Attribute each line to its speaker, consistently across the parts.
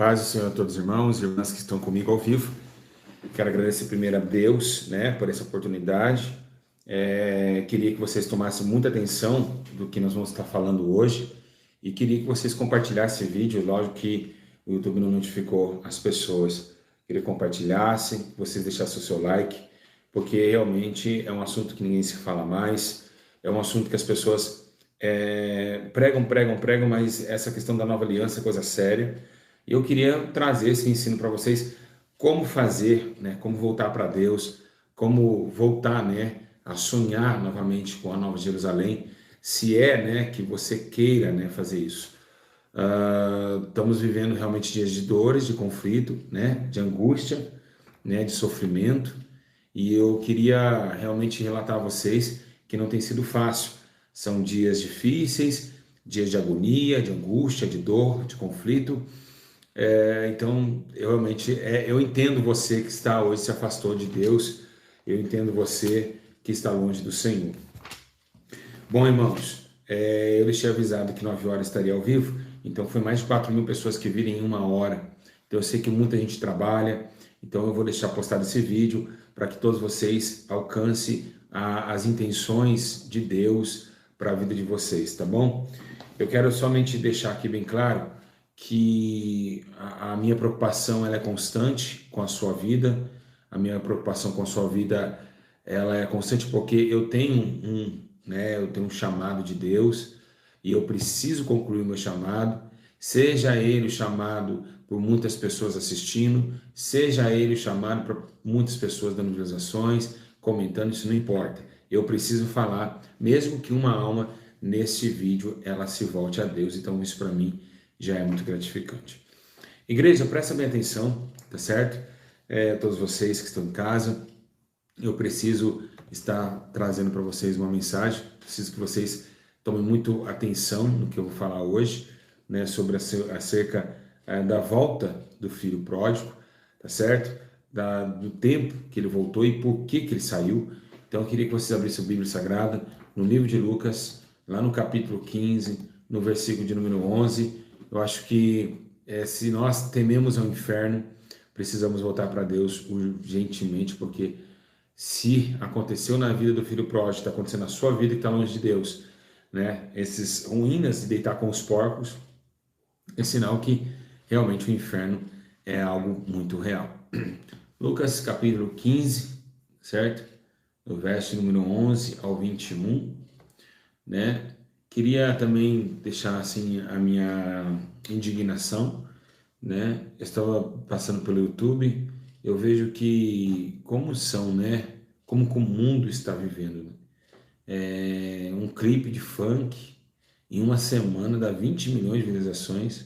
Speaker 1: Paz do Senhor a todos os irmãos e irmãs que estão comigo ao vivo. Quero agradecer primeiro a Deus, por essa oportunidade. Queria que vocês tomassem muita atenção do que nós vamos estar falando hoje e queria que vocês compartilhassem esse vídeo. Lógico que o YouTube não notificou as pessoas. Queria que compartilhassem, vocês deixassem o seu like, porque realmente é um assunto que ninguém se fala mais. É um assunto que as pessoas pregam, mas essa questão da nova aliança é coisa séria. E eu queria trazer esse ensino para vocês, como fazer, como voltar para Deus, como voltar, a sonhar novamente com a Nova Jerusalém, se que você queira, fazer isso. Estamos vivendo realmente dias de dores, de conflito, de angústia, de sofrimento, e eu queria realmente relatar a vocês que não tem sido fácil. São dias difíceis, dias de agonia, de angústia, de dor, de conflito. Então, eu entendo você que está hoje se afastou de Deus, eu entendo você que está longe do Senhor. Bom, irmãos, eu deixei avisado que 9 horas estaria ao vivo, então foi mais de 4.000 pessoas que viram em 1 hora. Então eu sei que muita gente trabalha, então eu vou deixar postado esse vídeo para que todos vocês alcancem as intenções de Deus para a vida de vocês, tá bom? Eu quero somente deixar aqui bem claro que a minha preocupação ela é constante com a sua vida, a minha preocupação com a sua vida ela é constante porque eu tenho um chamado de Deus e eu preciso concluir o meu chamado, seja ele o chamado por muitas pessoas assistindo, seja ele o chamado por muitas pessoas dando visualizações, comentando, isso não importa. Eu preciso falar, mesmo que uma alma nesse vídeo ela se volte a Deus, então isso para mim já é muito gratificante. Igreja, presta bem atenção, tá certo? Todos vocês que estão em casa, eu preciso estar trazendo para vocês uma mensagem, preciso que vocês tomem muito atenção no que eu vou falar hoje, sobre acerca da volta do filho pródigo, tá certo? Do tempo que ele voltou e por que ele saiu. Então eu queria que vocês abrissem a Bíblia Sagrada no livro de Lucas, lá no capítulo 15, no versículo de número 11, eu acho que se nós tememos ao inferno, precisamos voltar para Deus urgentemente, porque se aconteceu na vida do filho pródigo, está acontecendo na sua vida que está longe de Deus, esses ruínas de deitar com os porcos, é sinal que realmente o inferno é algo muito real. Lucas capítulo 15, certo? No verso número 11 ao 21, Queria também deixar assim a minha indignação, Eu estava passando pelo YouTube, eu vejo que como o mundo está vivendo, um clipe de funk em uma semana dá 20 milhões de visualizações,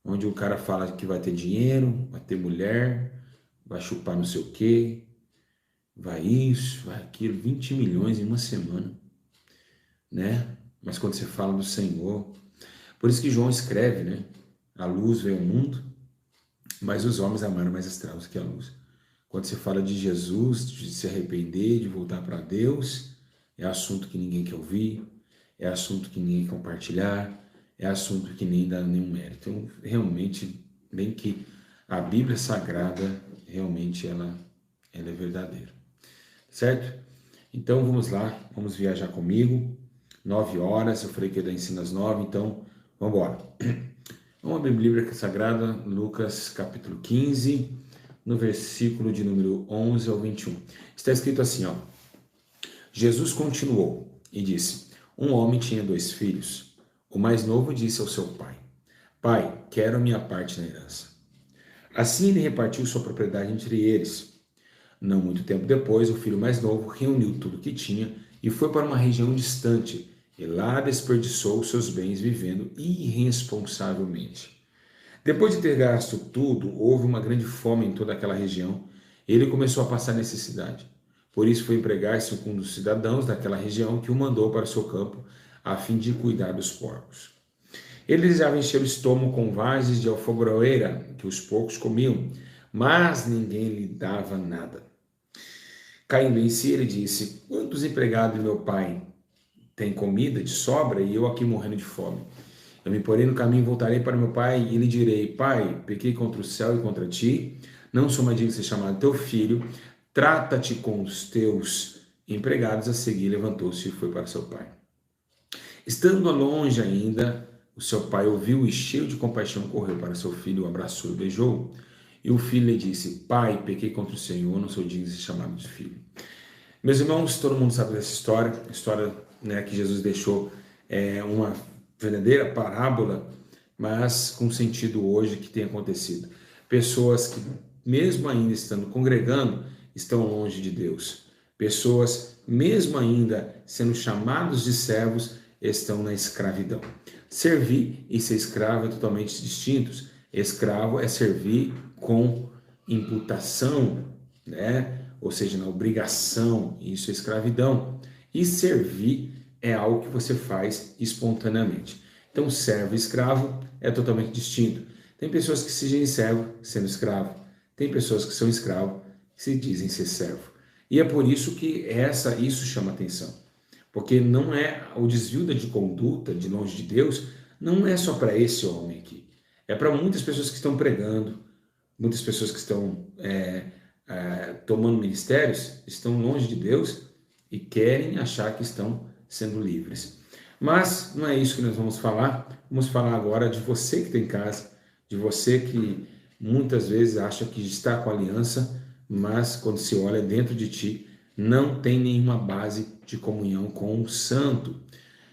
Speaker 1: onde o cara fala que vai ter dinheiro, vai ter mulher, vai chupar não sei o quê, vai isso, vai aquilo, 20 milhões em uma semana, Mas quando você fala do Senhor, por isso que João escreve, a luz veio ao mundo, mas os homens amaram mais as trevas que a luz. Quando você fala de Jesus, de se arrepender, de voltar para Deus, é assunto que ninguém quer ouvir, é assunto que ninguém quer compartilhar, é assunto que nem dá nenhum mérito. Então, realmente, bem que a Bíblia Sagrada, realmente, ela é verdadeira. Certo? Então, vamos lá, vamos viajar comigo. 9 horas, eu falei que ia dar ensino às 9, então vamos embora. Vamos abrir a Bíblia Sagrada, Lucas capítulo 15, no versículo de número 11 ao 21. Está escrito assim, Jesus continuou e disse, um homem tinha 2 filhos. O mais novo disse ao seu pai, pai, quero a minha parte na herança. Assim ele repartiu sua propriedade entre eles. Não muito tempo depois, o filho mais novo reuniu tudo o que tinha e foi para uma região distante, e lá desperdiçou seus bens vivendo irresponsavelmente. Depois de ter gasto tudo, houve uma grande fome em toda aquela região, e ele começou a passar necessidade. Por isso foi empregar-se com um dos cidadãos daquela região que o mandou para o seu campo, a fim de cuidar dos porcos. Ele desejava encher o estômago com vagens de alfagroeira que os porcos comiam, mas ninguém lhe dava nada. Caindo em si, ele disse, quantos empregados de meu pai têm comida de sobra e eu aqui morrendo de fome? Eu me porei no caminho, voltarei para meu pai e lhe direi: Pai, pequei contra o céu e contra ti, não sou mais digno de ser chamado teu filho, trata-te com os teus empregados. A seguir levantou-se e foi para seu pai. Estando longe ainda, o seu pai ouviu e, cheio de compaixão, correu para seu filho, o abraçou e beijou. E o filho lhe disse: Pai, pequei contra o Senhor, não sou digno de ser chamado de filho. Meus irmãos, todo mundo sabe dessa história, a história, né, que Jesus deixou uma verdadeira parábola, mas com sentido hoje que tem acontecido. Pessoas que, mesmo ainda estando congregando, estão longe de Deus. Pessoas, mesmo ainda sendo chamados de servos, estão na escravidão. Servir e ser escravo é totalmente distintos. Escravo é servir com imputação, né? Ou seja, na obrigação, isso é escravidão. E servir é algo que você faz espontaneamente. Então, servo e escravo é totalmente distinto. Tem pessoas que se dizem servo sendo escravo. Tem pessoas que são escravo que se dizem ser servo. E é por isso que isso chama atenção. Porque não é o desvio de conduta de longe de Deus, não é só para esse homem aqui. É para muitas pessoas que estão pregando, muitas pessoas que estão tomando ministérios, estão longe de Deus e querem achar que estão sendo livres. Mas não é isso que nós vamos falar. Vamos falar agora de você que está em casa, de você que muitas vezes acha que está com aliança, mas quando se olha dentro de ti, não tem nenhuma base de comunhão com o santo.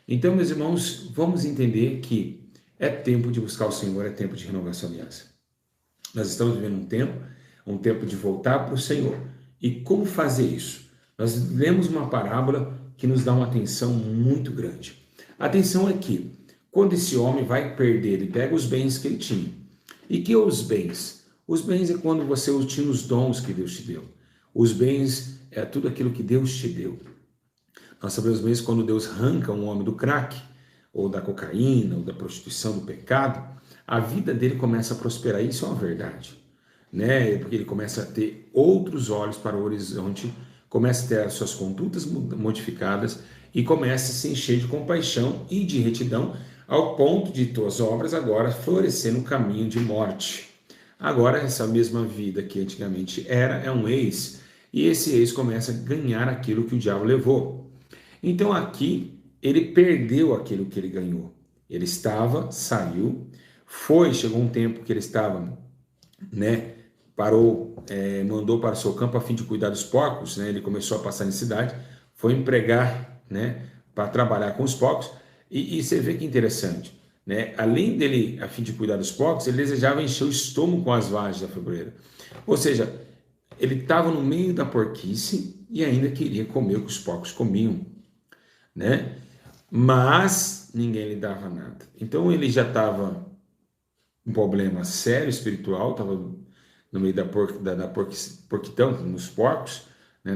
Speaker 1: Então, meus irmãos, vamos entender que é tempo de buscar o Senhor, é tempo de renovar sua aliança. Nós estamos vivendo um tempo de voltar para o Senhor. E como fazer isso? Nós lemos uma parábola que nos dá uma atenção muito grande. A atenção é que, quando esse homem vai perder, ele pega os bens que ele tinha. E que os bens? Os bens é quando você tinha os dons que Deus te deu. Os bens é tudo aquilo que Deus te deu. Nós sabemos mesmo quando Deus arranca um homem do crack, ou da cocaína, ou da prostituição, do pecado, a vida dele começa a prosperar. Isso é uma verdade, né? Porque ele começa a ter outros olhos para o horizonte, começa a ter as suas condutas modificadas e começa a se encher de compaixão e de retidão, ao ponto de tuas obras agora florescer no caminho de morte. Agora, essa mesma vida que antigamente é um ex, e esse ex começa a ganhar aquilo que o diabo levou. Então aqui, ele perdeu aquilo que ele ganhou. Ele saiu, chegou um tempo que ele estava, né, parou, mandou para o seu campo a fim de cuidar dos porcos, né, ele começou a passar necessidade, foi empregar, né, para trabalhar com os porcos, e você vê que interessante, né, além dele, a fim de cuidar dos porcos, ele desejava encher o estômago com as vagens da febreira, ou seja, ele estava no meio da porquice e ainda queria comer o que os porcos comiam, né, mas ninguém lhe dava nada. Então ele já estava um problema sério espiritual, estava no meio da porquitão, nos porcos, né,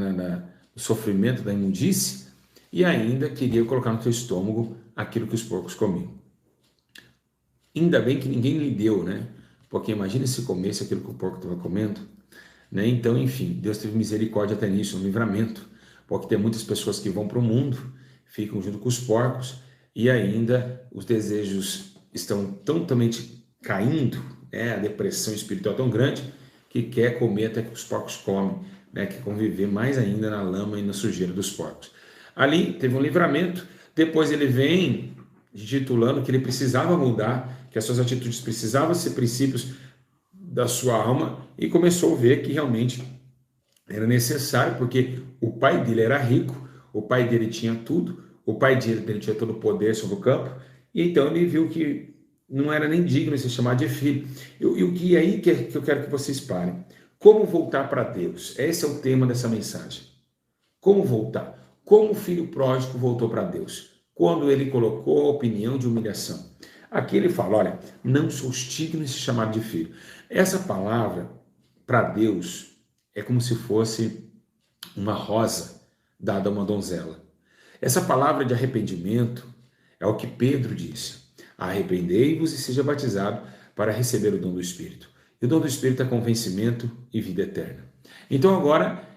Speaker 1: no sofrimento da imundície, e ainda queria colocar no seu estômago aquilo que os porcos comiam. Ainda bem que ninguém lhe deu, né? Porque imagina se comesse aquilo que o porco estava comendo, né? Então, enfim, Deus teve misericórdia até nisso, um livramento, porque tem muitas pessoas que vão para o mundo, ficam junto com os porcos, e ainda os desejos estão totalmente caindo, a depressão espiritual tão grande, que quer comer até que os porcos comem, né? Quer conviver mais ainda na lama e na sujeira dos porcos. Ali teve um livramento, depois ele vem titulando que ele precisava mudar, que as suas atitudes precisavam ser princípios da sua alma, e começou a ver que realmente era necessário, porque o pai dele era rico, o pai dele tinha tudo, o pai dele tinha todo o poder sobre o campo, e então ele viu que não era nem digno de ser chamado de filho. E o que é aí que eu quero que vocês parem. Como voltar para Deus? Esse é o tema dessa mensagem. Como voltar? Como o filho pródigo voltou para Deus? Quando ele colocou a opinião de humilhação. Aqui ele fala, olha, não sou digno de ser chamado de filho. Essa palavra, para Deus, é como se fosse uma rosa dada a uma donzela. Essa palavra de arrependimento é o que Pedro disse. Arrependei-vos e seja batizado para receber o dom do Espírito. E o dom do Espírito é convencimento e vida eterna. Então agora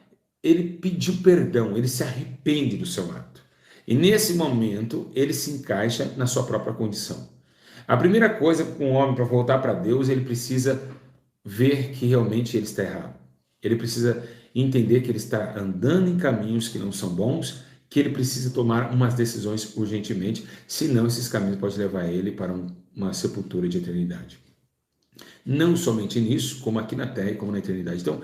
Speaker 1: ele pediu perdão, ele se arrepende do seu ato. E nesse momento ele se encaixa na sua própria condição. A primeira coisa com o homem para voltar para Deus, ele precisa ver que realmente ele está errado. Ele precisa entender que ele está andando em caminhos que não são bons, que ele precisa tomar umas decisões urgentemente, senão esses caminhos podem levar ele para uma sepultura de eternidade. Não somente nisso, como aqui na terra e como na eternidade. Então,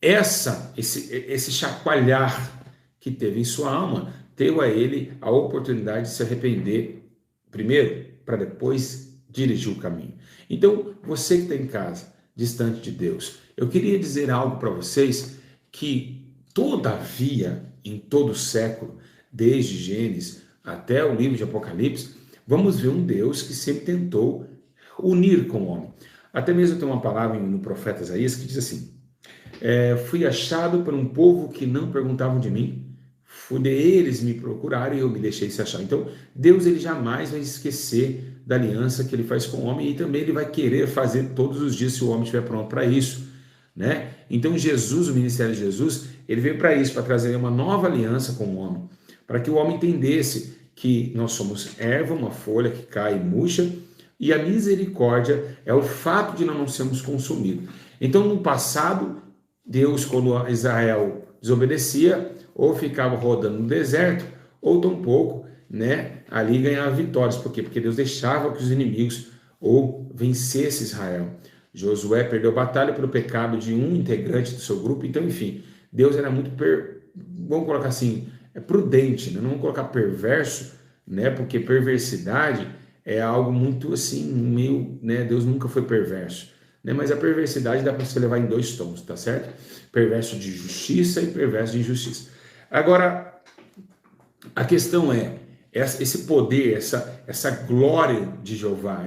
Speaker 1: esse chacoalhar que teve em sua alma, deu a ele a oportunidade de se arrepender primeiro, para depois dirigir o caminho. Então, você que está em casa, distante de Deus, eu queria dizer algo para vocês que, todavia, em todo o século, desde Gênesis até o livro de Apocalipse, vamos ver um Deus que sempre tentou unir com o homem. Até mesmo tem uma palavra no profeta Isaías que diz assim: fui achado por um povo que não perguntavam de mim, eles me procuraram e eu me deixei se achar. Então, Deus ele jamais vai esquecer da aliança que ele faz com o homem, e também ele vai querer fazer todos os dias se o homem estiver pronto para isso, né? Então, Jesus, o ministério de Jesus, ele veio para isso, para trazer uma nova aliança com o homem, para que o homem entendesse que nós somos erva, uma folha que cai e murcha, e a misericórdia é o fato de nós não sermos consumidos. Então, no passado, Deus, quando Israel desobedecia, ou ficava rodando no deserto, ou tampouco, né, ali ganhava vitórias. Por quê? Porque Deus deixava que os inimigos ou vencesse Israel. Josué perdeu a batalha pelo pecado de um integrante do seu grupo. Então, enfim, Deus era muito, vamos colocar assim, prudente, né? Não vamos colocar perverso, né? Porque perversidade é algo muito assim, meio, né? Deus nunca foi perverso, né? Mas a perversidade dá para você levar em dois tons, tá certo? Perverso de justiça e perverso de injustiça. Agora, a questão é, esse poder, essa glória de Jeová,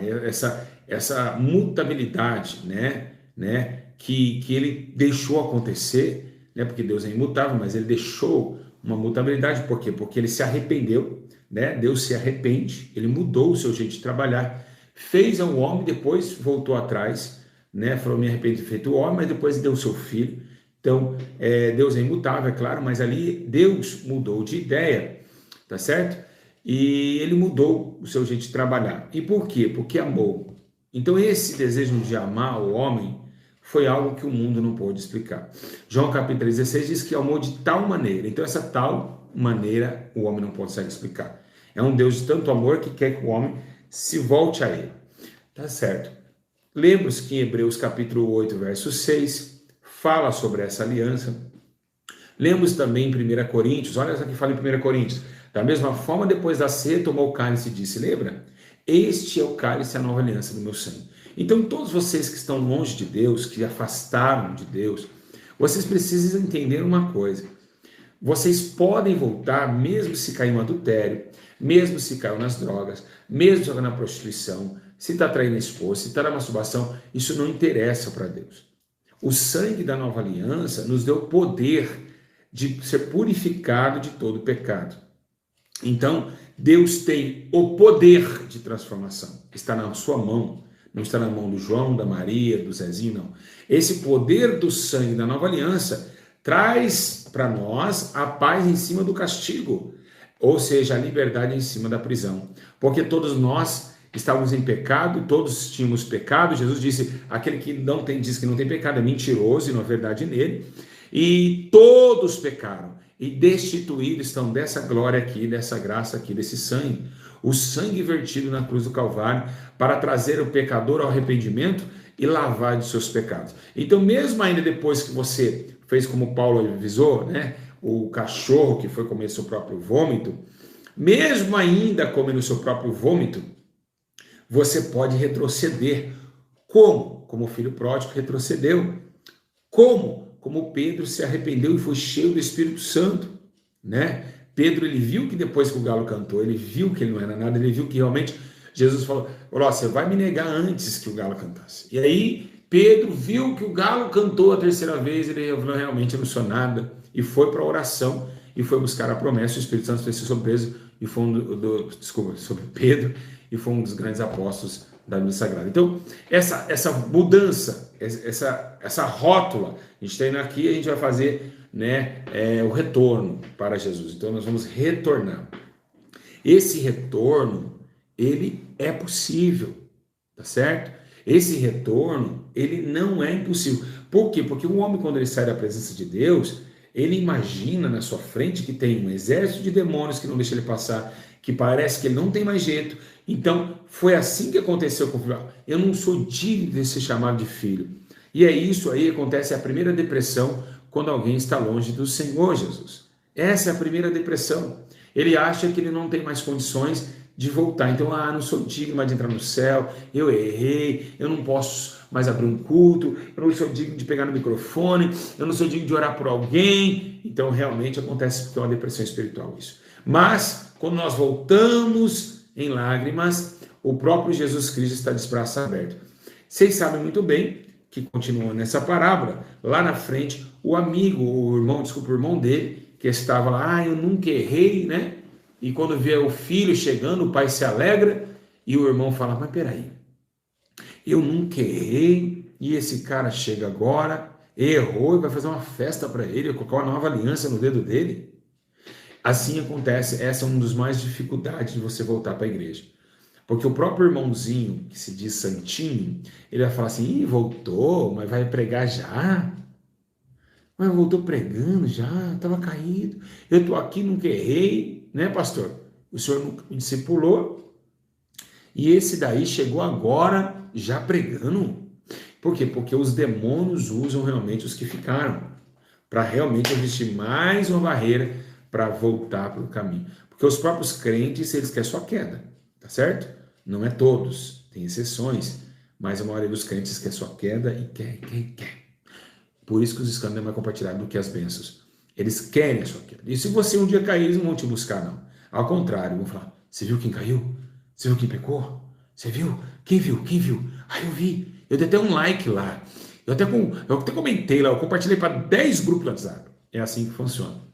Speaker 1: essa mutabilidade, né, que ele deixou acontecer, né, porque Deus é imutável, mas ele deixou uma mutabilidade. Por quê? Porque ele se arrependeu, né? Deus se arrepende, ele mudou o seu jeito de trabalhar, fez ao homem, depois voltou atrás, né? Falou, me arrependi de feito o homem, mas depois deu o seu filho. Então, Deus é imutável, é claro, mas ali Deus mudou de ideia, tá certo? E ele mudou o seu jeito de trabalhar. E por quê? Porque amou. Então, esse desejo de amar o homem foi algo que o mundo não pôde explicar. João capítulo 16 diz que amou de tal maneira. Então, essa tal maneira o homem não consegue explicar. É um Deus de tanto amor que quer que o homem se volte a ele. Tá certo? Lembra-se que em Hebreus capítulo 8, verso 6, fala sobre essa aliança. Lembra-se também em 1 Coríntios, olha só que fala em 1 Coríntios. Da mesma forma, depois da ceia, tomou o cálice e disse, lembra? Este é o cálice, a nova aliança do meu sangue. Então, todos vocês que estão longe de Deus, que afastaram de Deus, vocês precisam entender uma coisa. Vocês podem voltar, mesmo se cair no adultério, mesmo se caiu nas drogas, mesmo se na prostituição, se está traindo a esposa, se está na masturbação, isso não interessa para Deus. O sangue da nova aliança nos deu poder de ser purificado de todo pecado. Então, Deus tem o poder de transformação. Está na sua mão. Não está na mão do João, da Maria, do Zezinho, não. Esse poder do sangue da nova aliança traz para nós a paz em cima do castigo. Ou seja, a liberdade em cima da prisão. Porque todos nós estávamos em pecado, todos tínhamos pecado. Jesus disse, aquele que não tem, diz que não tem pecado é mentiroso e não há verdade nele. E todos pecaram e destituídos estão dessa glória aqui, dessa graça aqui, desse sangue. O sangue vertido na cruz do Calvário para trazer o pecador ao arrependimento e lavar de seus pecados. Então, mesmo ainda depois que você fez como Paulo avisou, né? O cachorro que foi comer seu próprio vômito, mesmo ainda comendo seu próprio vômito, você pode retroceder. Como? Como o filho pródigo retrocedeu. Como? Como Pedro se arrependeu e foi cheio do Espírito Santo, né? Pedro, ele viu que depois que o galo cantou, ele viu que ele não era nada, ele viu que realmente Jesus falou, você vai me negar antes que o galo cantasse. E aí Pedro viu que o galo cantou a terceira vez, ele realmente não sou nada, e foi para a oração, e foi buscar a promessa, o Espírito Santo fez surpreso, e foi sobre Pedro, e foi um dos grandes apóstolos da Bíblia Sagrada. Então, essa mudança, essa rótula, a gente está indo aqui, a gente vai fazer, né, o retorno para Jesus. Então, nós vamos retornar. Esse retorno, ele é possível. tá certo? Esse retorno, ele não é impossível. Por quê? Porque o homem, quando ele sai da presença de Deus, ele imagina na sua frente que tem um exército de demônios que não deixa ele passar, que parece que ele não tem mais jeito. Então, foi assim que aconteceu com o filho. Eu não sou digno de ser chamado de filho. E é isso aí, acontece a primeira depressão quando alguém está longe do Senhor Jesus. Essa é a primeira depressão. Ele acha que ele não tem mais condições de voltar. Então, não sou digno mais de entrar no céu, eu errei, eu não posso mais abrir um culto, eu não sou digno de pegar no microfone, eu não sou digno de orar por alguém. Então, realmente acontece porque é uma depressão espiritual isso. Mas, quando nós voltamos em lágrimas, o próprio Jesus Cristo está de braços abertos. Vocês sabem muito bem que, continuando nessa parábola, lá na frente, o irmão dele, que estava lá, eu nunca errei, né? E quando vê o filho chegando, o pai se alegra e o irmão fala, mas peraí, eu nunca errei e esse cara chega agora, errou e vai fazer uma festa para ele, colocar uma nova aliança no dedo dele. Assim acontece, essa é uma das mais dificuldades de você voltar para a igreja. Porque o próprio irmãozinho, que se diz santinho, ele vai falar assim, voltou, mas vai pregar já? Mas voltou pregando já, estava caído, eu estou aqui, nunca errei, né, pastor? O senhor nunca me discipulou, e esse daí chegou agora já pregando. Por quê? Porque os demônios usam realmente os que ficaram, para realmente existir mais uma barreira para voltar para o caminho. Porque os próprios crentes, eles querem só queda, tá certo? Não é todos, tem exceções, mas a maioria dos crentes quer só queda e quer. Por isso que os escândalos é mais compartilhados do que as bênçãos. Eles querem a sua queda. E se você um dia cair, eles não vão te buscar, não. Ao contrário, vão falar, você viu quem caiu? Você viu quem pecou? Você viu? Quem viu? Quem viu? Eu vi. Eu dei até um like lá. Eu até comentei lá, eu compartilhei para 10 grupos do WhatsApp. É assim que funciona.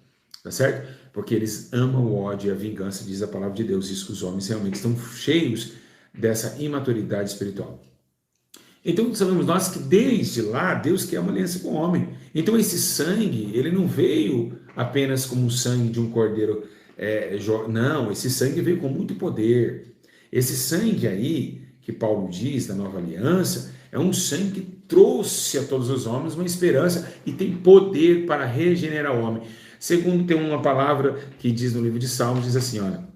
Speaker 1: Tá certo? Porque eles amam o ódio e a vingança, diz a palavra de Deus. Isso que os homens realmente estão cheios dessa imaturidade espiritual. Então sabemos nós que desde lá Deus quer uma aliança com o homem. Então esse sangue, ele não veio apenas como o sangue de um cordeiro. Não, esse sangue veio com muito poder. Esse sangue aí, que Paulo diz da nova aliança, é um sangue que trouxe a todos os homens uma esperança e tem poder para regenerar o homem. Segundo, tem uma palavra que diz no livro de Salmos, diz assim, olha,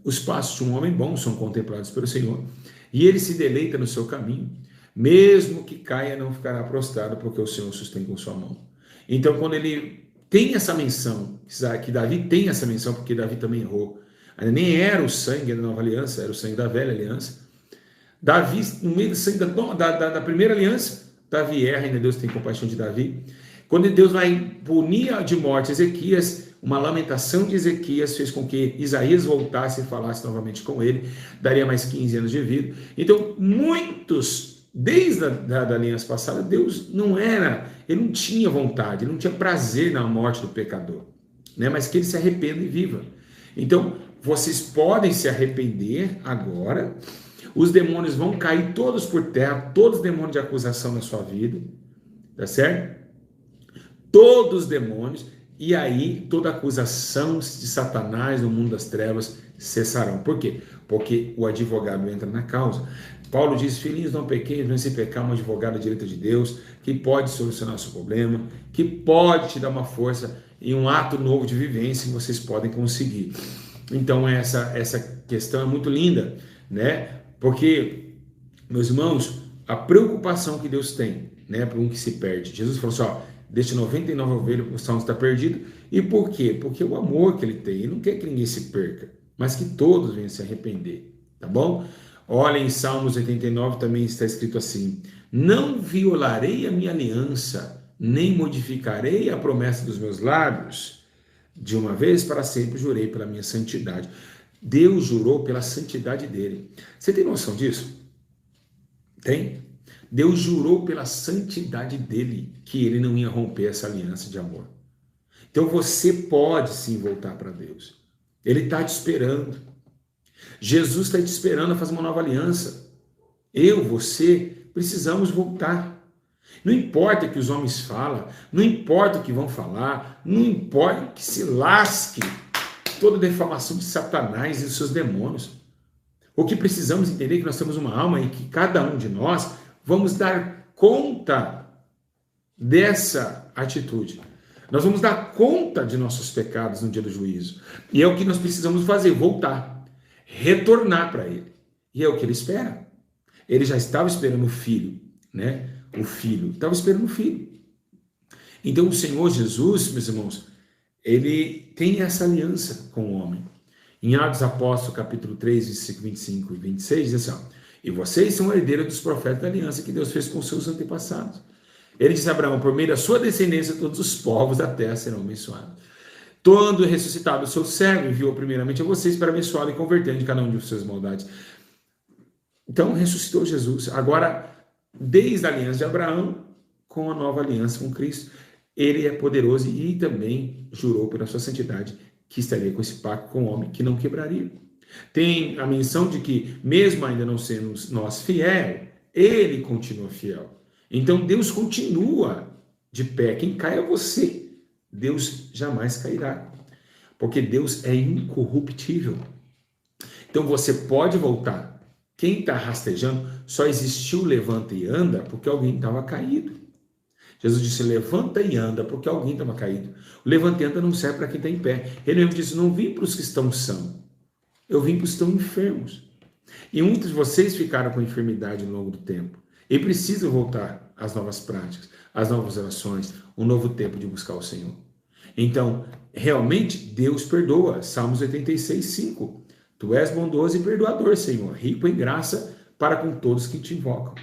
Speaker 1: os passos de um homem bom são contemplados pelo Senhor, e ele se deleita no seu caminho, mesmo que caia, não ficará prostrado, porque o Senhor sustém com sua mão. Então, quando ele tem essa menção, que Davi tem essa menção, porque Davi também errou, nem era o sangue da nova aliança, era o sangue da velha aliança. Davi, no meio do sangue da primeira aliança, Davi erra, ainda Deus tem compaixão de Davi. Quando Deus vai punir de morte Ezequias, uma lamentação de Ezequias fez com que Isaías voltasse e falasse novamente com ele, daria mais 15 anos de vida. Então, muitos, desde a aliança passada, Deus ele não tinha vontade, ele não tinha prazer na morte do pecador, né? Mas que ele se arrependa e viva. Então, vocês podem se arrepender agora, os demônios vão cair todos por terra, todos os demônios de acusação na sua vida, tá certo? Todos os demônios, e aí toda acusação de Satanás no mundo das trevas cessarão. Por quê? Porque o advogado entra na causa. Paulo diz, filhinhos, não pequeis, não se pecar, um advogado à direita de Deus, que pode solucionar o seu problema, que pode te dar uma força e um ato novo de vivência que vocês podem conseguir. Então essa questão é muito linda, né? Porque, meus irmãos, a preocupação que Deus tem, né, para um que se perde. Jesus falou assim, deixa 99 ovelhas para o salmo está perdido. E por quê? Porque o amor que ele tem, ele não quer que ninguém se perca, mas que todos venham se arrepender, tá bom? Olha, em Salmos 89 também está escrito assim, não violarei a minha aliança, nem modificarei a promessa dos meus lábios, de uma vez para sempre jurei pela minha santidade. Deus jurou pela santidade dele. Você tem noção disso? Tem? Deus jurou pela santidade dele que ele não ia romper essa aliança de amor. Então você pode sim voltar para Deus. Ele está te esperando. Jesus está te esperando a fazer uma nova aliança. Eu, você, precisamos voltar. Não importa o que os homens falam, não importa o que vão falar, não importa que se lasque toda defamação de Satanás e dos seus demônios. O que precisamos entender é que nós temos uma alma e que cada um de nós vamos dar conta dessa atitude. Nós vamos dar conta de nossos pecados no dia do juízo. E é o que nós precisamos fazer, voltar, retornar para Ele. E é o que Ele espera. Ele já estava esperando o filho, né? O filho, estava esperando o filho. Então o Senhor Jesus, meus irmãos, Ele tem essa aliança com o homem. Em Atos Apóstolos, capítulo 3, versículo 25 e 26, diz assim, ó, e vocês são herdeiros dos profetas da aliança que Deus fez com seus antepassados. Ele disse a Abraão, por meio da sua descendência, todos os povos da terra serão abençoados. Todo ressuscitado, o seu servo, enviou primeiramente a vocês para abençoá-lo e converter de cada um de suas maldades. Então, ressuscitou Jesus. Agora, desde a aliança de Abraão, com a nova aliança com Cristo, ele é poderoso e também jurou pela sua santidade que estaria com esse pacto com o homem que não quebraria. Tem a menção de que, mesmo ainda não sendo nós fiel, ele continua fiel. Então Deus continua de pé. Quem cai é você. Deus jamais cairá. Porque Deus é incorruptível. Então você pode voltar. Quem está rastejando, só existiu levanta e anda porque alguém estava caído. Jesus disse, levanta e anda, porque alguém estava caído. O levanta e anda não serve para quem está em pé. Ele mesmo disse, não vim para os que estão sãos. Eu vim para os que estão enfermos. E muitos de vocês ficaram com enfermidade ao longo do tempo. E precisam voltar às novas práticas, às novas orações, um novo tempo de buscar o Senhor. Então, realmente, Deus perdoa. Salmos 86, 5. Tu és bondoso e perdoador, Senhor, rico em graça para com todos que te invocam.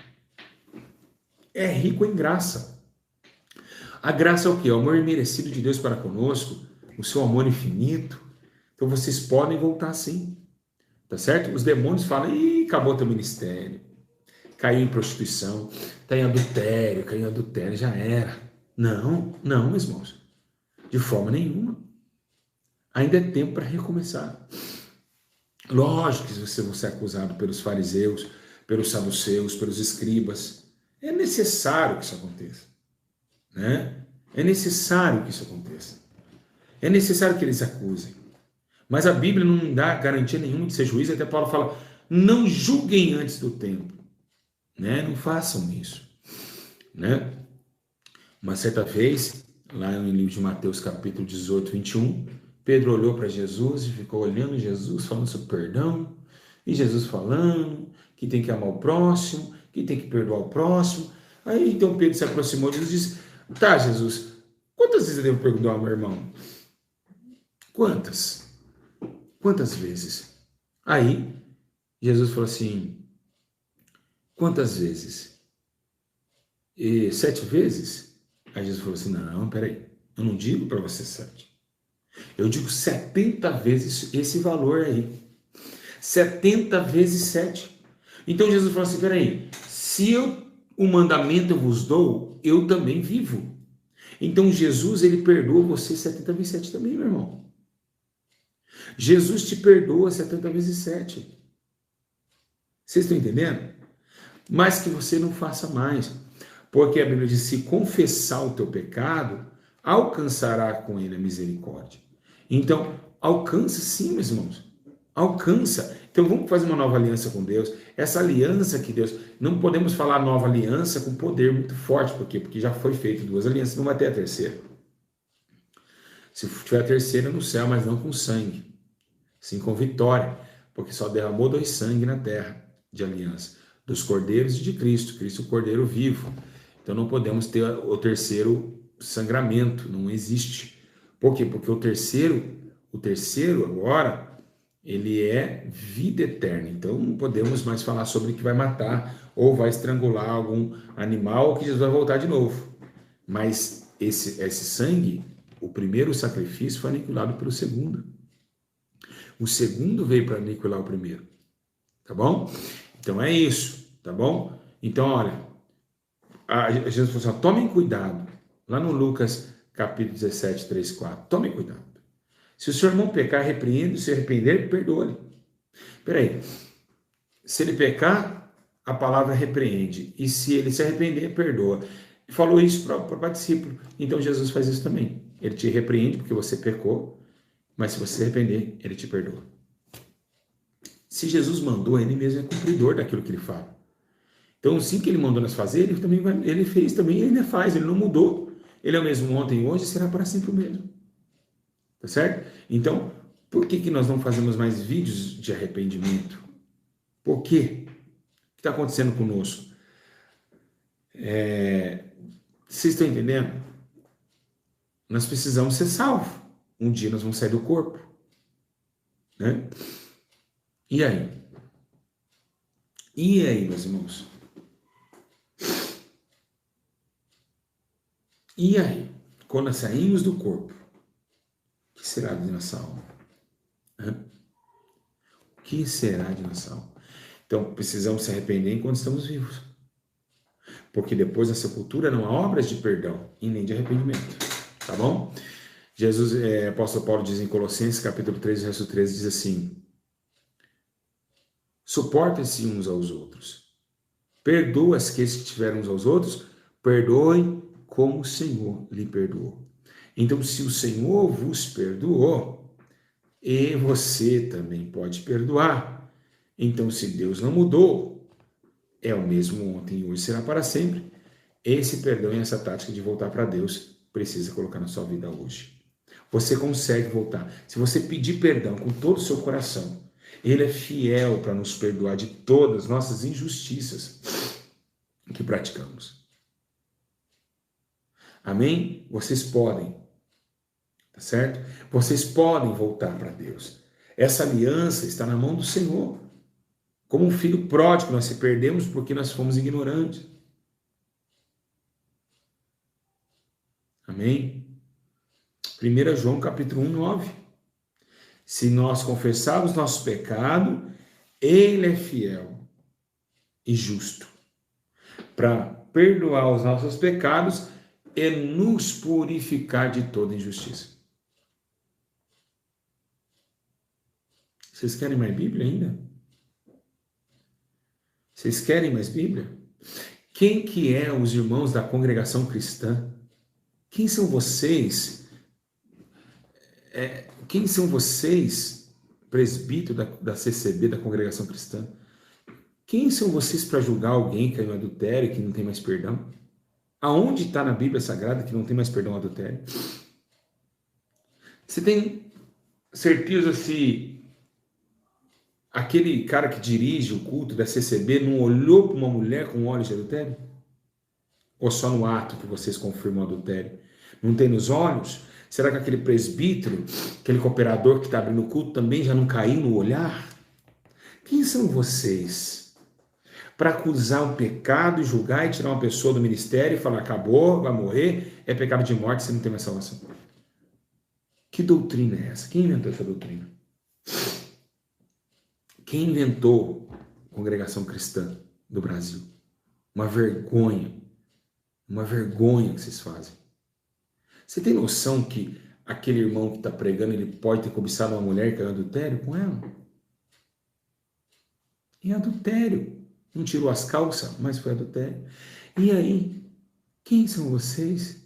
Speaker 1: É rico em graça. A graça é o quê? É o amor imerecido de Deus para conosco, o seu amor infinito. Então vocês podem voltar sim, tá certo? Os demônios falam, ih, acabou teu ministério, caiu em prostituição, está em adultério, caiu em adultério, já era. Não, não, meus irmãos, de forma nenhuma. Ainda é tempo para recomeçar. Lógico que você vai ser acusado pelos fariseus, pelos saduceus, pelos escribas. É necessário que isso aconteça. Né? É necessário que isso aconteça. É necessário que eles acusem. Mas a Bíblia não dá garantia nenhuma de ser juiz. Até Paulo fala, não julguem antes do tempo. Né? Não façam isso. Né? Uma certa vez, lá no livro de Mateus, capítulo 18, 21, Pedro olhou para Jesus e ficou olhando Jesus, falando sobre perdão. E Jesus falando que tem que amar o próximo, que tem que perdoar o próximo. Aí então Pedro se aproximou de Jesus e disse, tá, Jesus, quantas vezes eu devo perdoar meu irmão? Quantas? Quantas vezes? Aí, Jesus falou assim, quantas vezes? 7 vezes? Aí Jesus falou assim, não, peraí, eu não digo para você 7. Eu digo 70 vezes esse valor aí. 70 vezes 7. Então Jesus falou assim, peraí, se o mandamento eu vos dou, eu também vivo. Então Jesus, ele perdoa você 70 vezes 7 também, meu irmão. Jesus te perdoa 70 vezes 7. Vocês estão entendendo? Mas que você não faça mais. Porque a Bíblia diz, se confessar o teu pecado, alcançará com ele a misericórdia. Então, alcança sim, meus irmãos. Alcança. Então vamos fazer uma nova aliança com Deus. Essa aliança que Deus... Não podemos falar nova aliança com poder muito forte. Por quê? Porque já foi feito 2 alianças, não vai ter a terceira. Se tiver a terceira no céu, mas não com sangue. Sim com vitória. Porque só derramou 2 sangue na terra de aliança. Dos cordeiros e de Cristo. Cristo o cordeiro vivo. Então não podemos ter o terceiro sangramento. Não existe. Por quê? Porque o terceiro agora... ele é vida eterna, então não podemos mais falar sobre que vai matar ou vai estrangular algum animal ou que Jesus vai voltar de novo. Mas esse sangue, o primeiro sacrifício foi aniquilado pelo segundo. O segundo veio para aniquilar o primeiro, tá bom? Então é isso, tá bom? Então olha, Jesus falou assim, tomem cuidado, lá no Lucas capítulo 17, 3, 4, tomem cuidado. Se o seu irmão pecar, repreende, se arrepender, perdoa-lhe. Peraí, se ele pecar, a palavra repreende, e se ele se arrepender, perdoa. Falou isso para o discípulo, então Jesus faz isso também. Ele te repreende porque você pecou, mas se você se arrepender, ele te perdoa. Se Jesus mandou, ele mesmo é cumpridor daquilo que ele fala. Então, sim, que ele mandou nós fazer, ele também ele fez também, ele ainda faz, ele não mudou. Ele é o mesmo ontem, hoje, e será para sempre o mesmo. Tá certo? Então, por que nós não fazemos mais vídeos de arrependimento? Por quê? O que está acontecendo conosco? Vocês estão entendendo? Nós precisamos ser salvos. Um dia nós vamos sair do corpo. Né? E aí? E aí, meus irmãos? E aí? Quando nós saímos do corpo, o que será de nossa alma? O que será de nossa alma? Então, precisamos se arrepender enquanto estamos vivos. Porque depois da sepultura não há obras de perdão e nem de arrependimento. Tá bom? Jesus, apóstolo Paulo diz em Colossenses, capítulo 3, verso 13, diz assim: suportem-se uns aos outros. Perdoa as que se tiveram uns aos outros, perdoem como o Senhor lhe perdoou. Então, se o Senhor vos perdoou, e você também pode perdoar. Então, se Deus não mudou, é o mesmo ontem e hoje será para sempre. Esse perdão e essa tática de voltar para Deus precisa colocar na sua vida hoje. Você consegue voltar. Se você pedir perdão com todo o seu coração, Ele é fiel para nos perdoar de todas as nossas injustiças que praticamos. Amém? Vocês podem, tá certo? Vocês podem voltar para Deus. Essa aliança está na mão do Senhor. Como um filho pródigo, nós se perdemos porque nós fomos ignorantes. Amém? 1 João capítulo 1, 9. Se nós confessarmos nosso pecado, Ele é fiel e justo para perdoar os nossos pecados e nos purificar de toda injustiça. Vocês querem mais Bíblia ainda? Vocês querem mais Bíblia? Quem que é os irmãos da congregação cristã? Quem são vocês? Quem são vocês, presbítero da CCB, da congregação cristã? Quem são vocês para julgar alguém que caiu no adultério e que não tem mais perdão? Aonde está na Bíblia Sagrada que não tem mais perdão ao adultério? Você tem certeza se aquele cara que dirige o culto da CCB não olhou para uma mulher com olhos de adultério? Ou só no ato que vocês confirmam o adultério? Não tem nos olhos? Será que aquele presbítero, aquele cooperador que está abrindo o culto também já não caiu no olhar? Quem são vocês para acusar um pecado, julgar e tirar uma pessoa do ministério e falar, acabou, vai morrer, é pecado de morte, você não tem mais salvação? Que doutrina é essa? Quem inventou essa doutrina? Quem inventou a congregação cristã do Brasil? Uma vergonha que vocês fazem. Você tem noção que aquele irmão que está pregando, ele pode ter cobiçado uma mulher que é adultério com ela? Em adultério. Não tirou as calças, mas foi adultério. E aí, quem são vocês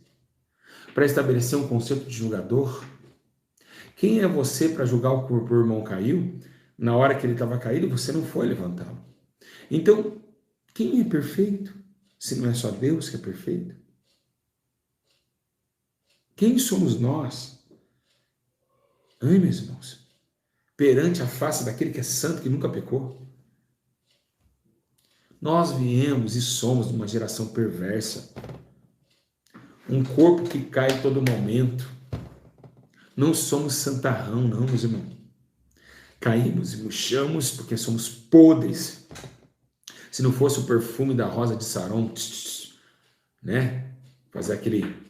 Speaker 1: para estabelecer um conceito de julgador? Quem é você para julgar o corpo do irmão caiu? Na hora que ele estava caído, você não foi levantá-lo. Então, quem é perfeito? Se não é só Deus que é perfeito? Quem somos nós? Ai, meus irmãos, perante a face daquele que é santo, que nunca pecou. Nós viemos e somos de uma geração perversa. Um corpo que cai em todo momento. Não somos santarrão, não, meus irmãos. Caímos e murchamos porque somos podres. Se não fosse o perfume da rosa de Saron, né? Fazer aquele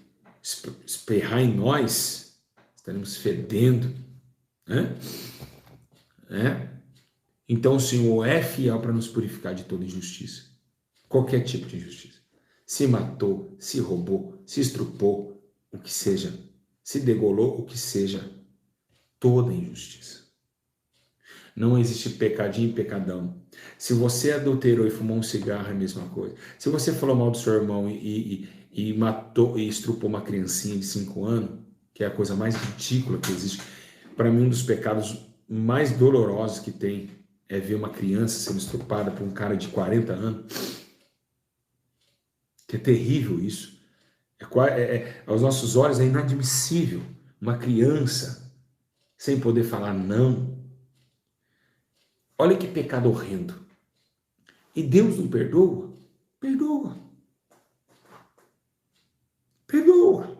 Speaker 1: esperrar em nós, estaremos fedendo, né? Então o Senhor é fiel para nos purificar de toda injustiça. Qualquer tipo de injustiça. Se matou, se roubou, se estrupou, o que seja. Se degolou, o que seja. Toda injustiça. Não existe pecadinho e pecadão. Se você adulterou e fumou um cigarro, é a mesma coisa. Se você falou mal do seu irmão e matou e estrupou uma criancinha de 5 anos, que é a coisa mais ridícula que existe, para mim um dos pecados mais dolorosos que tem, é ver uma criança sendo estuprada por um cara de 40 anos. Que é terrível isso. Aos nossos olhos é inadmissível uma criança sem poder falar não. Olha que pecado horrendo. E Deus não perdoa? Perdoa. Perdoa.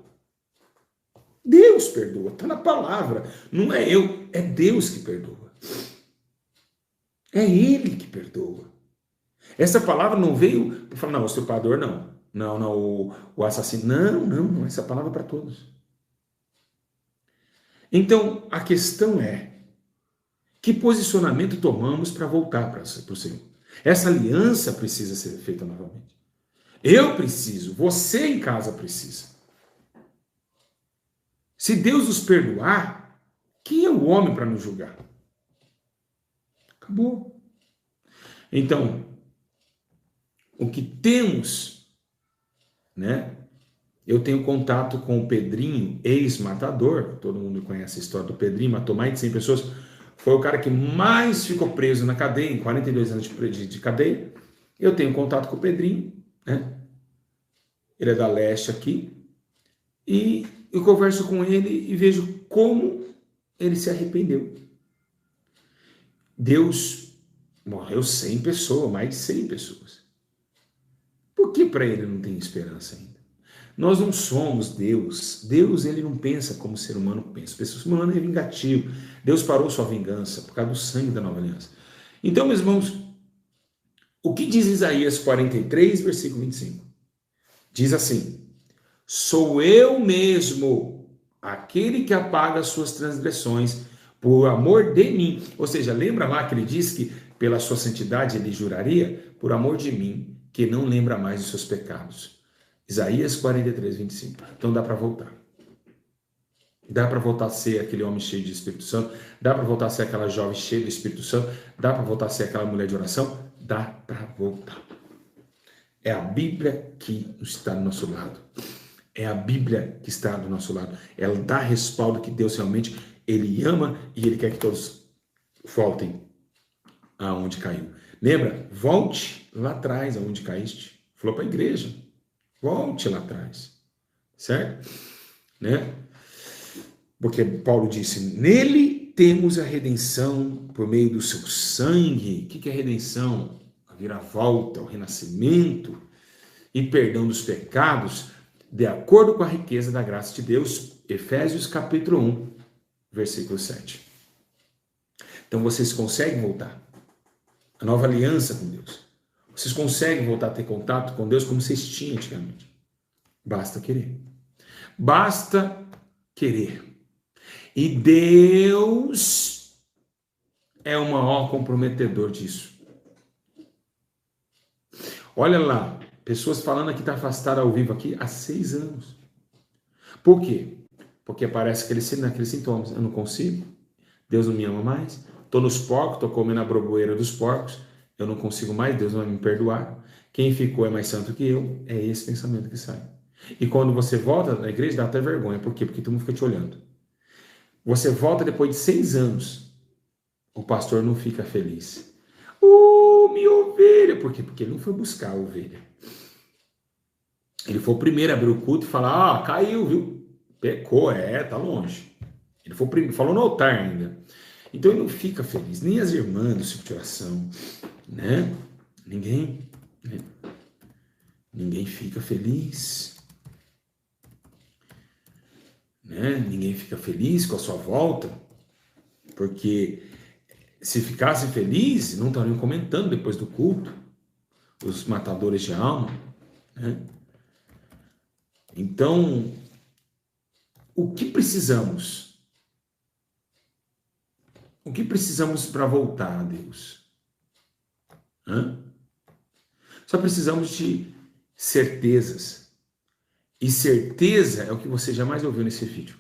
Speaker 1: Deus perdoa. Está na palavra. Não é eu, é Deus que perdoa. É Ele que perdoa. Essa palavra não veio para falar, não, o estuprador não. Não, o assassino. Não. Essa palavra é para todos. Então, a questão é, que posicionamento tomamos para voltar para o Senhor? Essa aliança precisa ser feita novamente. Eu preciso, você em casa precisa. Se Deus nos perdoar, quem é o homem para nos julgar? Acabou. Então, o que temos, né? Eu tenho contato com o Pedrinho, ex-matador, todo mundo conhece a história do Pedrinho, matou mais de 100 pessoas, foi o cara que mais ficou preso na cadeia, em 42 anos de cadeia. Eu tenho contato com o Pedrinho, né? Ele é da Leste aqui, e eu converso com ele e vejo como ele se arrependeu. Deus morreu 100 pessoas, mais de 100 pessoas. Por que para ele não tem esperança ainda? Nós não somos Deus. Deus, ele não pensa como o ser humano pensa. O ser humano é vingativo. Deus parou sua vingança por causa do sangue da nova aliança. Então, meus irmãos, o que diz Isaías 43, versículo 25? Diz assim: sou eu mesmo, aquele que apaga as suas transgressões, por amor de mim. Ou seja, lembra lá que ele diz que pela sua santidade ele juraria, por amor de mim, que não lembra mais dos seus pecados. Isaías 43, 25. Então dá para voltar. Dá para voltar a ser aquele homem cheio de Espírito Santo. Dá para voltar a ser aquela jovem cheia do Espírito Santo. Dá para voltar a ser aquela mulher de oração. Dá para voltar. É a Bíblia que está do nosso lado. É a Bíblia que está do nosso lado. Ela dá respaldo que Deus realmente, Ele ama e Ele quer que todos voltem aonde caiu. Lembra? Volte lá atrás aonde caíste. Falou para a igreja. Volte lá atrás, certo? Né? Porque Paulo disse, nele temos a redenção por meio do seu sangue. O que é redenção? A viravolta, o renascimento e perdão dos pecados, de acordo com a riqueza da graça de Deus. Efésios capítulo 1, versículo 7. Então vocês conseguem voltar. A nova aliança com Deus. Vocês conseguem voltar a ter contato com Deus como vocês tinham antigamente. Basta querer. Basta querer. E Deus é o maior comprometedor disso. Olha lá, pessoas falando que está afastada ao vivo aqui há 6 anos. Por quê? Porque aparece aqueles sintomas. Eu não consigo, Deus não me ama mais, estou nos porcos, estou comendo a broboeira dos porcos, eu não consigo mais, Deus não vai me perdoar. Quem ficou é mais santo que eu. É esse pensamento que sai. E quando você volta na igreja, dá até vergonha. Por quê? Porque todo mundo fica te olhando. Você volta depois de 6 anos, o pastor não fica feliz. Minha ovelha! Por quê? Porque ele não foi buscar a ovelha. Ele foi o primeiro a abrir o culto e falar, caiu, viu? Pecou, tá longe. Ele foi o primeiro, falou no altar ainda. Então ele não fica feliz, nem as irmãs do ciclo de oração, né? Ninguém fica feliz, né? Ninguém fica feliz com a sua volta, porque se ficasse feliz, não estariam comentando depois do culto, os matadores de alma, né? Então, o que precisamos? O que precisamos para voltar a Deus? Só precisamos de certezas. E certeza é o que você jamais ouviu nesse vídeo.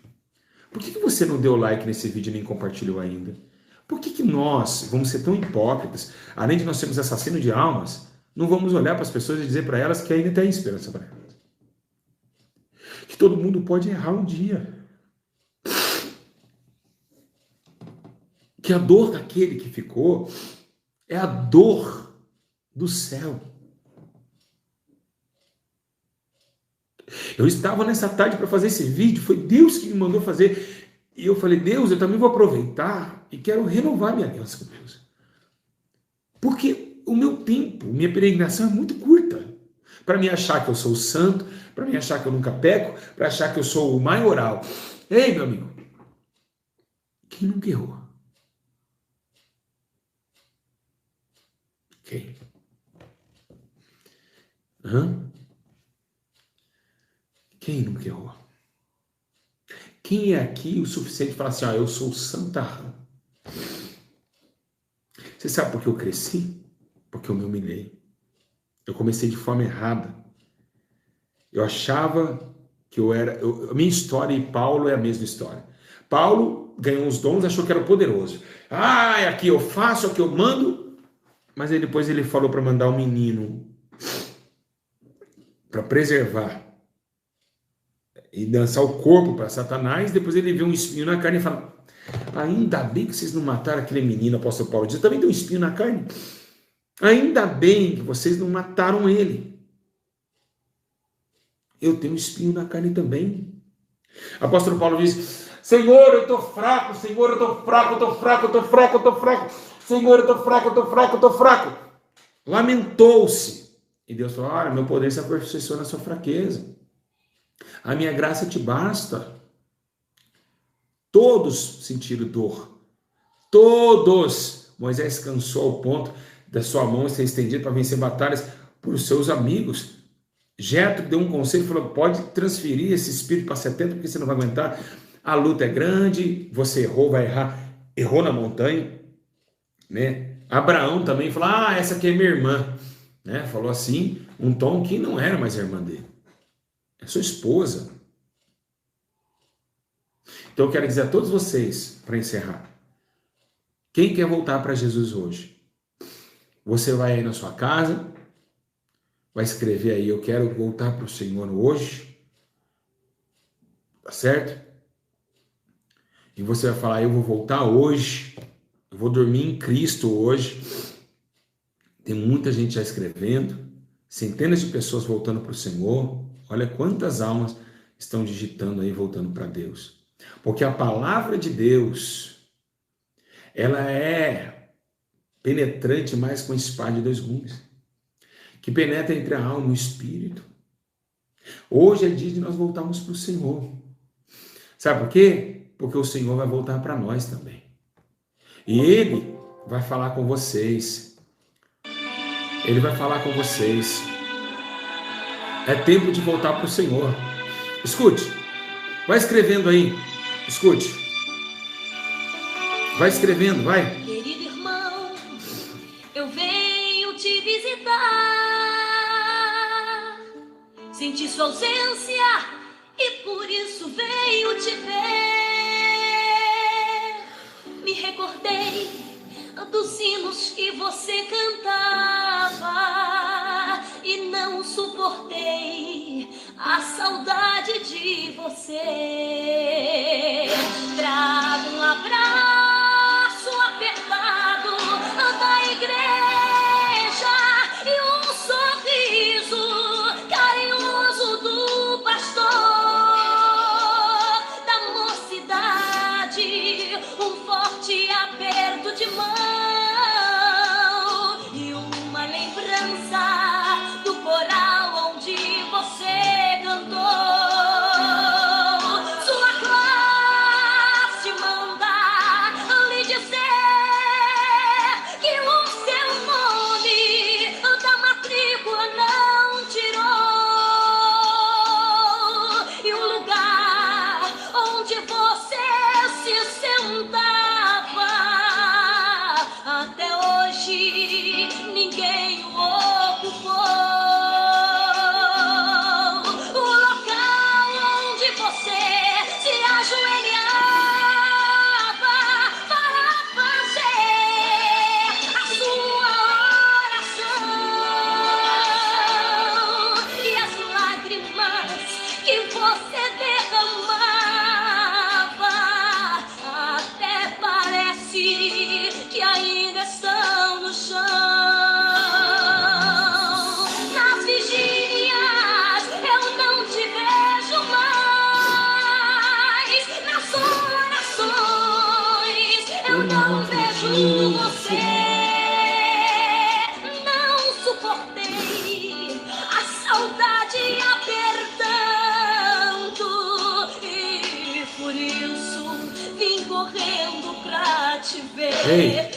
Speaker 1: Por que você não deu like nesse vídeo e nem compartilhou ainda? Por que nós vamos ser tão hipócritas? Além de nós sermos assassinos de almas, não vamos olhar para as pessoas e dizer para elas que ainda tem esperança para elas. Que todo mundo pode errar um dia. Que a dor daquele que ficou É a dor do céu. Eu estava nessa tarde para fazer esse vídeo, foi Deus que me mandou fazer. E eu falei, Deus, eu também vou aproveitar e quero renovar minha aliança com Deus. Porque o meu tempo, minha peregrinação é muito curta. Para me achar que eu sou santo, para me achar que eu nunca peco, para achar que eu sou o maioral. Ei, meu amigo, quem nunca errou? Quem? Hã? Quem nunca errou? Quem é aqui o suficiente para falar assim, eu sou santarrão? Você sabe por que eu cresci? Porque eu me humilhei. Eu comecei de forma errada. Eu achava que eu era... a minha história e Paulo é a mesma história. Paulo ganhou os dons, achou que era poderoso. Aqui eu faço, aqui eu mando. Mas aí depois ele falou para mandar um menino para preservar e dançar o corpo para Satanás. Depois ele vê um espinho na carne e fala, ainda bem que vocês não mataram aquele menino, apóstolo Paulo diz, também tem um espinho na carne. Ainda bem que vocês não mataram ele. Eu tenho um espinho na carne também. Apóstolo Paulo diz, Senhor, eu estou fraco, Senhor, eu estou fraco, eu estou fraco, eu estou fraco, eu estou fraco. Senhor, eu estou fraco, eu estou fraco, eu estou fraco. Lamentou-se. E Deus falou, olha, meu poder se aperfeiçoa na sua fraqueza. A minha graça te basta. Todos sentiram dor. Todos. Moisés cansou ao ponto da sua mão ser estendida para vencer batalhas por seus amigos. Jetro deu um conselho, falou, pode transferir esse espírito para 70, porque você não vai aguentar. A luta é grande, você errou, vai errar. Errou na montanha, né? Abraão também falou, essa aqui é minha irmã. Né? Falou assim, um tom que não era mais a irmã dele. É sua esposa. Então eu quero dizer a todos vocês, para encerrar, quem quer voltar para Jesus hoje? Você vai aí na sua casa, vai escrever aí, eu quero voltar para o Senhor hoje, tá certo? E você vai falar, eu vou voltar hoje, eu vou dormir em Cristo hoje. Tem muita gente já escrevendo, centenas de pessoas voltando para o Senhor. Olha quantas almas estão digitando aí, voltando para Deus. Porque a palavra de Deus, ela é penetrante mais com a espada de dois gumes, que penetra entre a alma e o espírito. Hoje é dia de nós voltarmos para o Senhor. Sabe por quê? Porque o Senhor vai voltar para nós também. E Ele vai falar com vocês. Ele vai falar com vocês. É tempo de voltar para o Senhor. Escute. Vai escrevendo aí. Escute. Vai escrevendo, vai.
Speaker 2: Querido irmão, eu venho te visitar. Senti sua ausência e por isso venho te ver. Me recordei dos hinos que você cantava e não suportei a saudade de você. Trago um abraço apertado da igreja e um sorriso carinhoso do pastor da mocidade, um forte aperto de mão e uma lembrança do coral onde você cantou. Sua classe manda lhe dizer que o seu nome da matrícula não tirou e o lugar onde você se sentava até hoje ninguém o ocupou. O local onde você se ajoelhava para fazer a sua oração e as lágrimas que você derramava até parece que ainda estão no chão. te ver.
Speaker 1: Ei.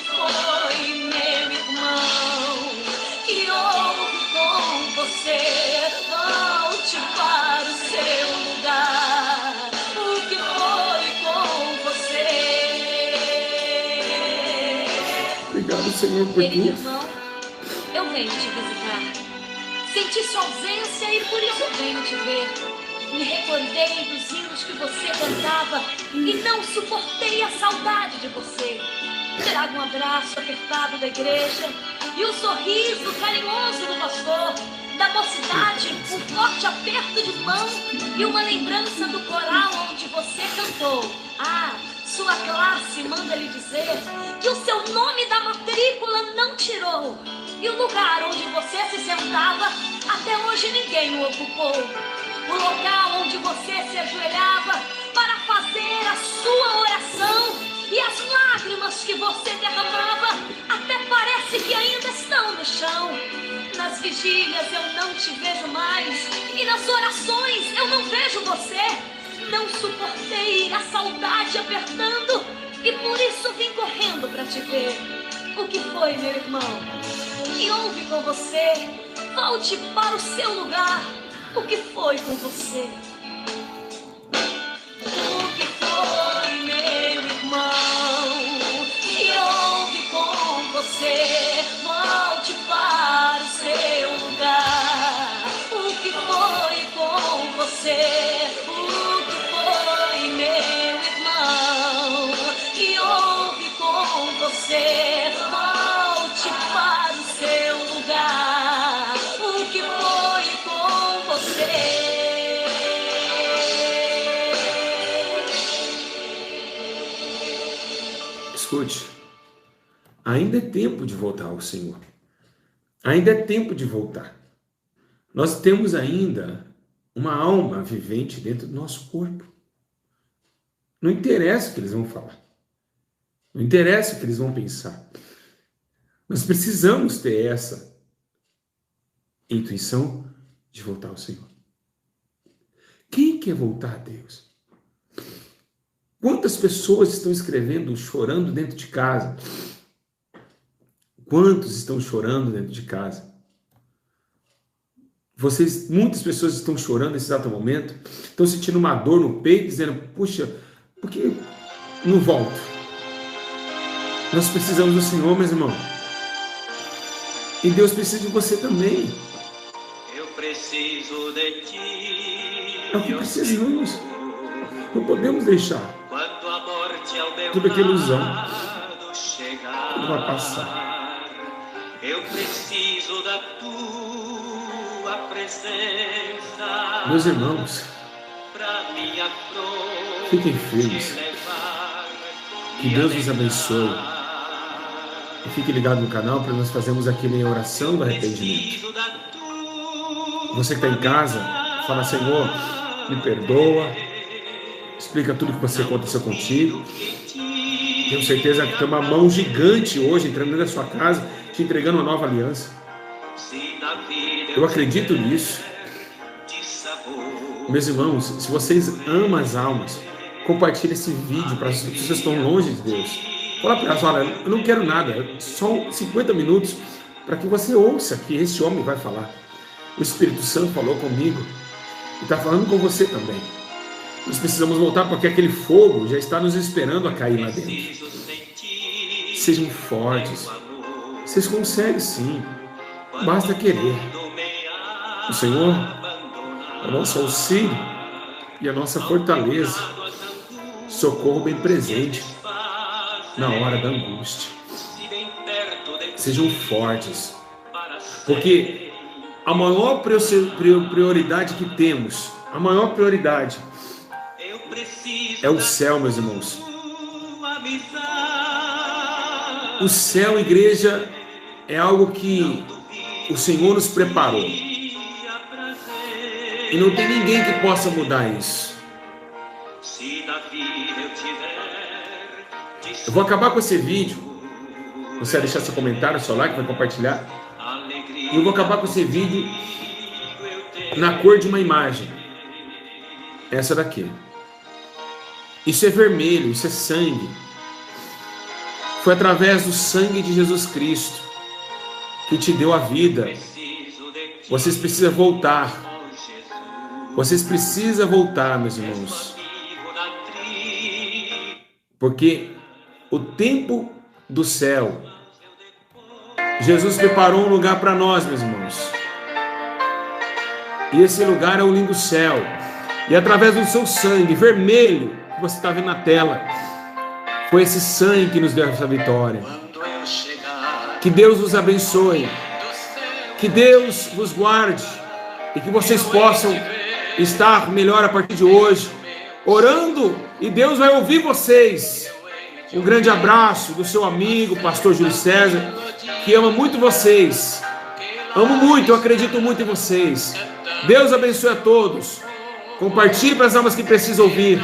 Speaker 2: Foi meu irmão que houve com você. Volte para o seu lugar. O que foi com você?
Speaker 1: Obrigado, Senhor, por
Speaker 2: Querido
Speaker 1: tudo.
Speaker 2: irmão, eu venho te visitar. Senti sua ausência e por isso venho te ver. Me recordei dos hinos que você cantava e não suportei a saudade de você. Trago um abraço apertado da igreja e o sorriso carinhoso do pastor, da mocidade, um forte aperto de mão e uma lembrança do coral onde você cantou. Ah, sua classe manda lhe dizer que o seu nome da matrícula não tirou. E o lugar onde você se sentava, até hoje ninguém o ocupou. O local onde você se ajoelhava para fazer a sua oração e as lágrimas que você derramava até parece que ainda estão no chão. Nas vigílias eu não te vejo mais e nas orações eu não vejo você. Não suportei a saudade apertando e por isso vim correndo para te ver. O que foi, meu irmão? O que houve com você? Volte para o seu lugar. O que foi com você? O que foi, meu irmão? Que houve com você? Volte para o seu lugar. O que foi com você? O que foi, meu irmão? Que houve com você? Volte para o seu lugar. O que foi com você?
Speaker 1: Escute, ainda é tempo de voltar ao Senhor. Ainda é tempo de voltar. Nós temos ainda uma alma vivente dentro do nosso corpo. Não interessa o que eles vão falar. Não interessa o que eles vão pensar. Nós precisamos ter essa intuição de voltar ao Senhor. Quem quer voltar a Deus? Quantas pessoas estão escrevendo, chorando dentro de casa? Quantos estão chorando dentro de casa? Muitas pessoas estão chorando nesse exato momento, estão sentindo uma dor no peito, dizendo, puxa, por que não volto? Nós precisamos do Senhor, meus irmãos. E Deus precisa de você também.
Speaker 3: Eu preciso de ti.
Speaker 1: É o que precisamos. Não podemos deixar
Speaker 3: Quando a morte ao meu
Speaker 1: tudo que é ilusão.
Speaker 3: lado chegar,
Speaker 1: Tudo vai passar.
Speaker 3: eu preciso da tua presença.
Speaker 1: Meus irmãos,
Speaker 3: Pra minha cruz
Speaker 1: fiquem firmes.
Speaker 3: te levar
Speaker 1: Que
Speaker 3: e
Speaker 1: Deus vos abençoe.
Speaker 3: alegrar.
Speaker 1: E fique ligado no canal para nós fazermos aquele oração do arrependimento.
Speaker 3: Preciso da tua
Speaker 1: Você que está em casa, fala, Senhor, me perdoa. Explica tudo que você aconteceu contigo. Tenho certeza que tem uma mão gigante hoje entrando na sua casa, te entregando uma nova aliança. Eu acredito nisso. Meus irmãos, se vocês amam as almas, compartilhe esse vídeo para as pessoas que estão longe de Deus. Fala para elas, olha, eu não quero nada, só 50 minutos para que você ouça que esse homem vai falar. O Espírito Santo falou comigo e está falando com você também. Nós precisamos voltar porque aquele fogo já está nos esperando a cair lá dentro. Sejam fortes. Vocês conseguem sim. Basta querer. O Senhor é o nosso auxílio e a nossa fortaleza. Socorro bem presente na hora da angústia. Sejam fortes. Porque a maior prioridade que temos, a maior prioridade é o céu, meus irmãos. O céu, igreja, é algo que o Senhor nos preparou. E não tem ninguém que possa mudar isso. Eu vou acabar com esse vídeo. Você vai deixar seu comentário, seu like, vai compartilhar. E eu vou acabar com esse vídeo na cor de uma imagem. Essa daqui. Isso é vermelho, isso é sangue. Foi através do sangue de Jesus Cristo que te deu a vida. Vocês precisam voltar. Vocês precisam voltar, meus irmãos. Porque o tempo do céu, Jesus preparou um lugar para nós, meus irmãos. E esse lugar é o lindo céu. E através do seu sangue vermelho, que você está vendo na tela, foi esse sangue que nos deu essa vitória. Que Deus os abençoe. Que Deus vos guarde. E que vocês possam estar melhor a partir de hoje, orando, e Deus vai ouvir vocês. Um grande abraço do seu amigo, pastor Júlio César, que ama muito vocês. Amo muito, eu acredito muito em vocês. Deus abençoe a todos. Compartilhe para as almas que precisam ouvir.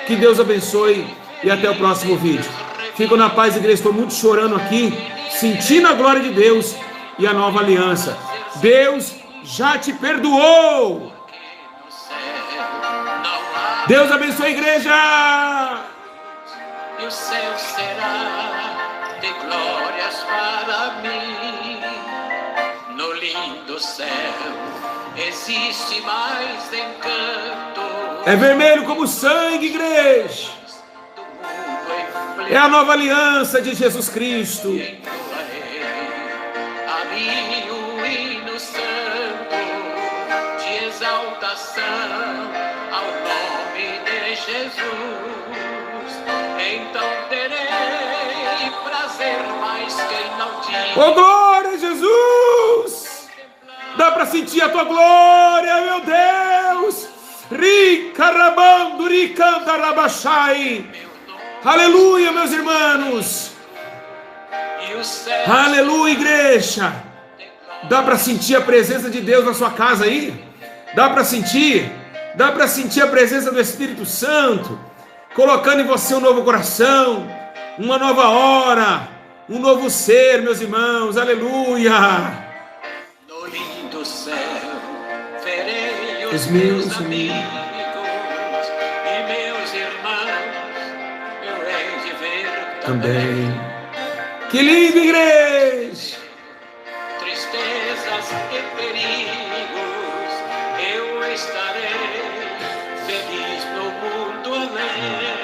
Speaker 1: Que Deus abençoe e até o próximo vídeo. Fico na paz, igreja. Estou muito chorando aqui, sentindo a glória de Deus e a nova aliança. Deus já te perdoou. Deus abençoe a igreja.
Speaker 4: E o céu será de glórias para mim. No lindo céu existe mais encanto.
Speaker 1: É vermelho como sangue, igreja. É a nova aliança de Jesus Cristo.
Speaker 4: A mim o hino santo de exaltação ao nome de Jesus. Então terei prazer mais que inaudível.
Speaker 1: Oh, glória a Jesus! Dá para sentir a tua glória, meu Deus! Ricarabando, ricandarabachai. Aleluia, meus irmãos! Aleluia, igreja! Dá para sentir a presença de Deus na sua casa aí? Dá para sentir? Dá para sentir a presença do Espírito Santo colocando em você um novo coração, uma nova hora, um novo ser, meus irmãos. Aleluia!
Speaker 4: No lindo céu verei
Speaker 1: os meus amigos
Speaker 4: e meus irmãos eu hei de ver
Speaker 1: também. Que lindo, igreja!
Speaker 4: Tristezas e perigos eu estarei feliz no mundo além.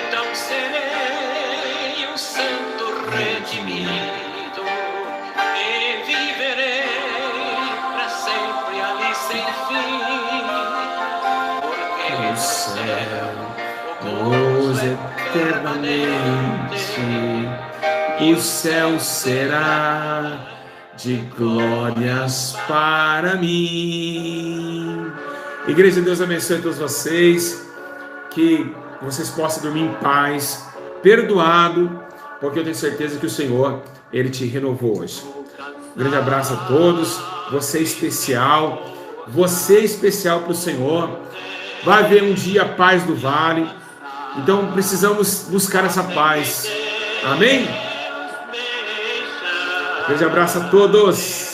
Speaker 4: Então serei um santo redimido e viverei para sempre ali sem fim. Porque no céu gozo eternamente. O céu será de glórias para mim.
Speaker 1: Igreja, Deus abençoe a todos vocês. Que vocês possam dormir em paz, perdoado, porque eu tenho certeza que o Senhor, Ele te renovou hoje. Um grande abraço a todos. Você é especial para o Senhor. Vai haver um dia a paz do vale. Então precisamos buscar essa paz. Amém? Grande abraço a todos.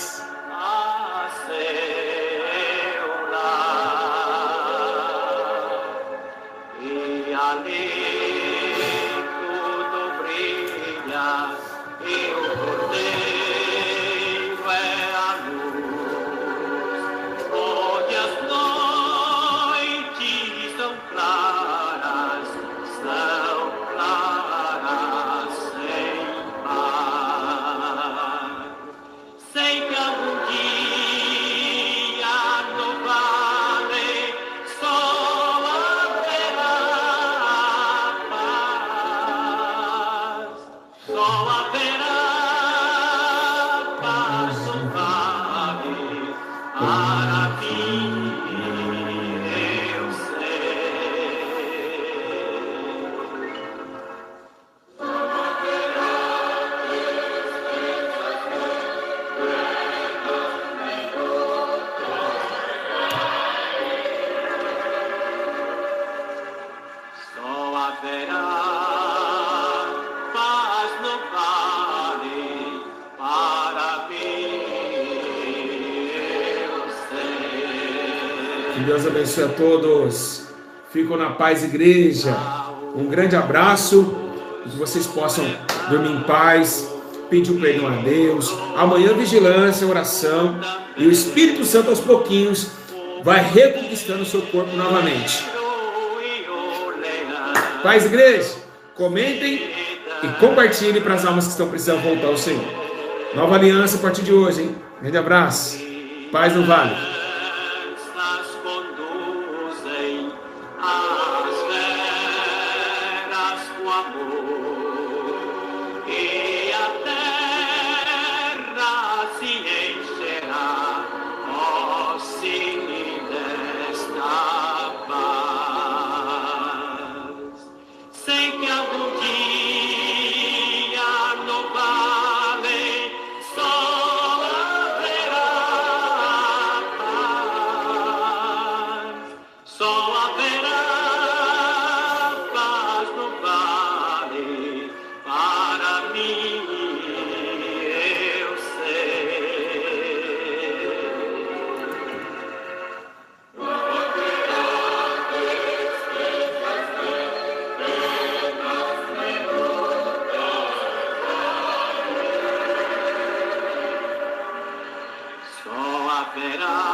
Speaker 1: Que Deus abençoe a todos. Ficam na paz, igreja. Um grande abraço e que vocês possam dormir em paz, pedir o perdão a Deus. Amanhã vigilância, oração, e o Espírito Santo aos pouquinhos vai reconquistando o seu corpo novamente. Paz, igreja, comentem e compartilhem para as almas que estão precisando voltar ao Senhor. Nova aliança a partir de hoje, hein? Grande abraço. Paz no Vale.
Speaker 3: Verá